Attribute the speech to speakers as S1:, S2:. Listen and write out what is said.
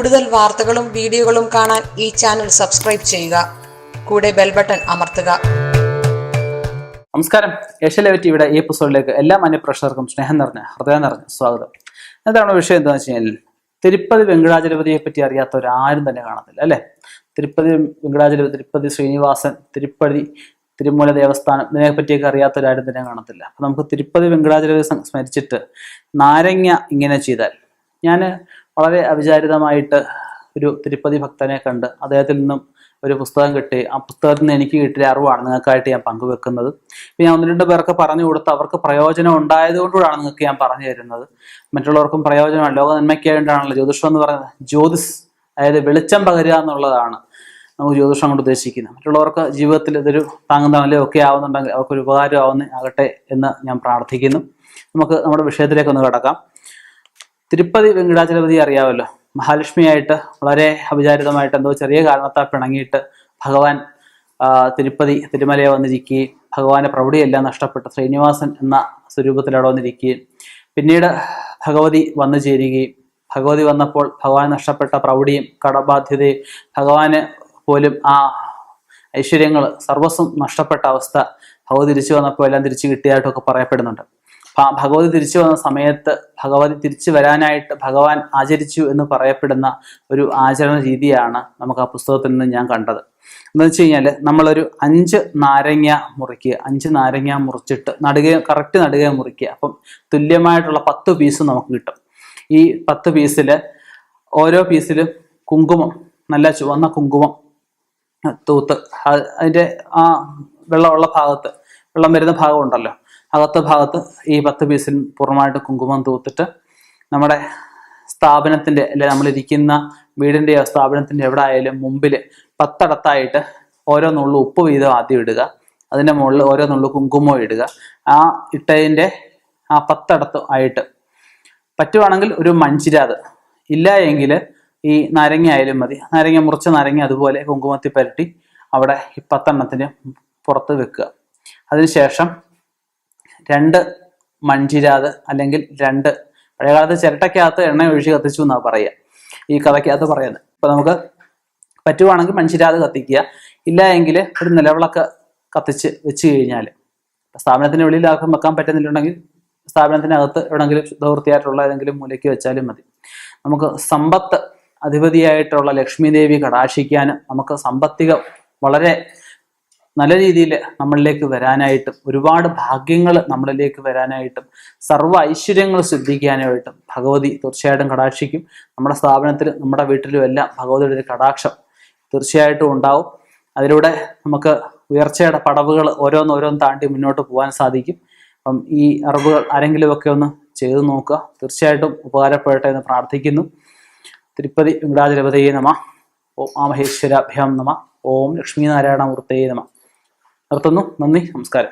S1: കൂടുതൽ വാർത്തകളും വീഡിയോകളും കാണാൻ ഈ ചാനൽ സബ്സ്ക്രൈബ് ചെയ്യുക. കൂടെ ബെൽ ബട്ടൺ അമർത്തുക.
S2: നമസ്കാരം. ഏഷ്യാനെറ്റ് ടിവിയുടെ ഈ എപ്പിസോഡിലേക്ക് എല്ലാ മാന്യപ്രേക്ഷകർക്കും സ്നേഹം നിറഞ്ഞ ഹൃദയം നിറഞ്ഞ സ്വാഗതം. എന്താണ് വിഷയം എന്താണെന്ന് വെച്ച് കഴിഞ്ഞാൽ, തിരുപ്പതി വെങ്കടാചലപതിയെ പറ്റി അറിയാത്തവരാരും തന്നെ കാണത്തില്ല അല്ലെ. തിരുപ്പതി വെങ്കടാചലപതി, തിരുപ്പതി ശ്രീനിവാസൻ, തിരുമൂല ദേവസ്ഥാനം, ഇതിനെ പറ്റിയൊക്കെ അറിയാത്തവരാരും തന്നെ കാണത്തില്ല. അപ്പൊ നമുക്ക് തിരുപ്പതി വെങ്കടാചലപതി സ്മരിച്ചിട്ട് നാരങ്ങ ഇങ്ങനെ ചെയ്താൽ, ഞാൻ വളരെ അവിചാരിതമായിട്ട് ഒരു തിരുപ്പതി ഭക്തനെ കണ്ട് അദ്ദേഹത്തിൽ നിന്നും ഒരു പുസ്തകം കിട്ടി. ആ പുസ്തകത്തിൽ നിന്ന് എനിക്ക് കിട്ടിയ അറിവാണ് നിങ്ങൾക്കായിട്ട് ഞാൻ പങ്കുവെക്കുന്നത്. ഞാൻ 1-2 പേർക്ക് പറഞ്ഞു കൊടുത്ത് അവർക്ക് പ്രയോജനം ഉണ്ടായതുകൊണ്ടാണ് നിങ്ങൾക്ക് ഞാൻ പറഞ്ഞു തരുന്നത്. മറ്റുള്ളവർക്കും പ്രയോജനമാണ്, ലോക നന്മയ്ക്കായിട്ടാണല്ലോ ജ്യോതിഷം എന്ന് പറയുന്നത്. ജ്യോതിസ് അതായത് വെളിച്ചം പകരുക എന്നുള്ളതാണ് നമുക്ക് ജ്യോതിഷം കൊണ്ട് ഉദ്ദേശിക്കുന്നത്. മറ്റുള്ളവർക്ക് ജീവിതത്തിൽ ഇതൊരു താങ്ങുന്നതല്ലേ ഒക്കെ ആവുന്നുണ്ടെങ്കിൽ അവർക്കൊരു ഉപകാരം ആകട്ടെ എന്ന് ഞാൻ പ്രാർത്ഥിക്കുന്നു. നമുക്ക് നമ്മുടെ വിഷയത്തിലേക്ക് ഒന്ന് കടക്കാം. തിരുപ്പതി വെങ്കടാചലപതി അറിയാമല്ലോ. മഹാലക്ഷ്മിയായിട്ട് വളരെ അവിചാരിതമായിട്ട് എന്തോ ചെറിയ കാരണത്താൽ പിണങ്ങിയിട്ട് ഭഗവാൻ തിരുമലയെ വന്നിരിക്കുകയും ഭഗവാന്റെ പ്രൗഢിയെല്ലാം നഷ്ടപ്പെട്ട് ശ്രീനിവാസൻ എന്ന സ്വരൂപത്തിൽ അവിടെ വന്നിരിക്കുകയും പിന്നീട് ഭഗവതി വന്നു ചേരുകയും ഭഗവതി വന്നപ്പോൾ ഭഗവാൻ നഷ്ടപ്പെട്ട പ്രൗഢിയും കടബാധ്യതയും ഭഗവാന് പോലും ആ ഐശ്വര്യങ്ങൾ സർവസ്വം നഷ്ടപ്പെട്ട അവസ്ഥ ഭഗവതി തിരിച്ചു വന്നപ്പോൾ എല്ലാം തിരിച്ചു കിട്ടിയതായിട്ടൊക്കെ പറയപ്പെടുന്നുണ്ട്. ഭഗവതി തിരിച്ചു വന്ന സമയത്ത് ഭഗവതി തിരിച്ചു വരാനായിട്ട് ഭഗവാൻ ആചരിച്ചു എന്ന് പറയപ്പെടുന്ന ഒരു ആചരണ രീതിയാണ് നമുക്ക് ആ പുസ്തകത്തിൽ നിന്ന് ഞാൻ കണ്ടത്. എന്ന് വെച്ച് കഴിഞ്ഞാൽ, നമ്മളൊരു 5 നാരങ്ങ മുറിക്കുക. 5 നാരങ്ങ മുറിച്ചിട്ട് കറക്റ്റ് നടുകയെ മുറിക്കുക. അപ്പം തുല്യമായിട്ടുള്ള 10 പീസ് നമുക്ക് കിട്ടും. ഈ 10 പീസില് ഓരോ പീസിലും കുങ്കുമം, നല്ല ചുവന്ന കുങ്കുമം തൂത്ത്, അതിൻ്റെ ആ വെള്ളമുള്ള ഭാഗത്ത്, വെള്ളം വരുന്ന ഭാഗം ഉണ്ടല്ലോ, അകത്ത ഭാഗത്ത് ഈ 10 പീസിൽ പൂർണ്ണമായിട്ട് കുങ്കുമം തൂത്തിട്ട് നമ്മുടെ സ്ഥാപനത്തിൻ്റെ അല്ലെ നമ്മളിരിക്കുന്ന വീടിൻ്റെയോ സ്ഥാപനത്തിൻ്റെ എവിടെ ആയാലും മുമ്പിൽ 10 ഇടത്തായിട്ട് ഓരോ നുള്ളു ഉപ്പ് വീതം ആദ്യം ഇടുക. അതിൻ്റെ മുകളിൽ ഓരോ നുള്ളു കുങ്കുമം ഇടുക. ആ ഇട്ടതിൻ്റെ ആ 10 ഇടത്ത് ആയിട്ട് പറ്റുവാണെങ്കിൽ ഒരു മഞ്ചിരാത്, ഇല്ല എങ്കിൽ ഈ നാരങ്ങ ആയാലും മതി. മുറിച്ച നാരങ്ങ അതുപോലെ കുങ്കുമത്തിൽ പരട്ടി അവിടെ ഈ 10 പുറത്ത് വെക്കുക. അതിനുശേഷം 2 മൺചിരാത് അല്ലെങ്കിൽ 2 പഴയകാലത്ത് ചിരട്ടയ്ക്കകത്ത് എണ്ണ ഒഴിച്ച് കത്തിച്ചു എന്നാണ് പറയുക, ഈ കഥയ്ക്കകത്ത് പറയുന്നത്. അപ്പൊ നമുക്ക് പറ്റുവാണെങ്കിൽ മൺചിരാത് കത്തിക്കുക, ഇല്ല എങ്കിൽ ഒരു നിലവിളക്ക് കത്തിച്ച് വെച്ച് കഴിഞ്ഞാൽ, സ്ഥാപനത്തിന് വെളിയിൽ ആർക്കും വെക്കാൻ പറ്റുന്നില്ലുണ്ടെങ്കിൽ സ്ഥാപനത്തിനകത്ത് എവിടെങ്കിലും ശുദ്ധവൃത്തിയായിട്ടുള്ള ഏതെങ്കിലും മൂലയ്ക്ക് വെച്ചാലും മതി. നമുക്ക് സമ്പത്ത് അധിപതിയായിട്ടുള്ള ലക്ഷ്മി ദേവി കടാക്ഷിക്കാനും നമുക്ക് സാമ്പത്തികം വളരെ നല്ല രീതിയിൽ നമ്മളിലേക്ക് വരാനായിട്ടും ഒരുപാട് ഭാഗ്യങ്ങൾ നമ്മളിലേക്ക് വരാനായിട്ടും സർവ്വ ഐശ്വര്യങ്ങൾ സിദ്ധിക്കാനായിട്ടും ഭഗവതി തീർച്ചയായിട്ടും കടാക്ഷിക്കും. നമ്മുടെ സ്ഥാപനത്തിലും നമ്മുടെ വീട്ടിലും എല്ലാം ഭഗവതിയുടെ ഒരു കടാക്ഷം തീർച്ചയായിട്ടും ഉണ്ടാവും. അതിലൂടെ നമുക്ക് ഉയർച്ചയുടെ പടവുകൾ ഓരോന്നോരോന്ന് താണ്ടി മുന്നോട്ട് പോകാൻ സാധിക്കും. അപ്പം ഈ അറിവുകൾ ആരെങ്കിലുമൊക്കെ ഒന്ന് ചെയ്തു നോക്കുക, തീർച്ചയായിട്ടും ഉപകാരപ്പെടട്ടെ എന്ന് പ്രാർത്ഥിക്കുന്നു. തിരുപ്പതി വെങ്കടാചലപതയെ നമ. ഓം മഹേശ്വരാഭ്യാം നമ. ഓം ലക്ഷ്മീനാരായണ മൂർത്തയെ നമ. നിർത്തുന്നു. നന്ദി, നമസ്കാരം.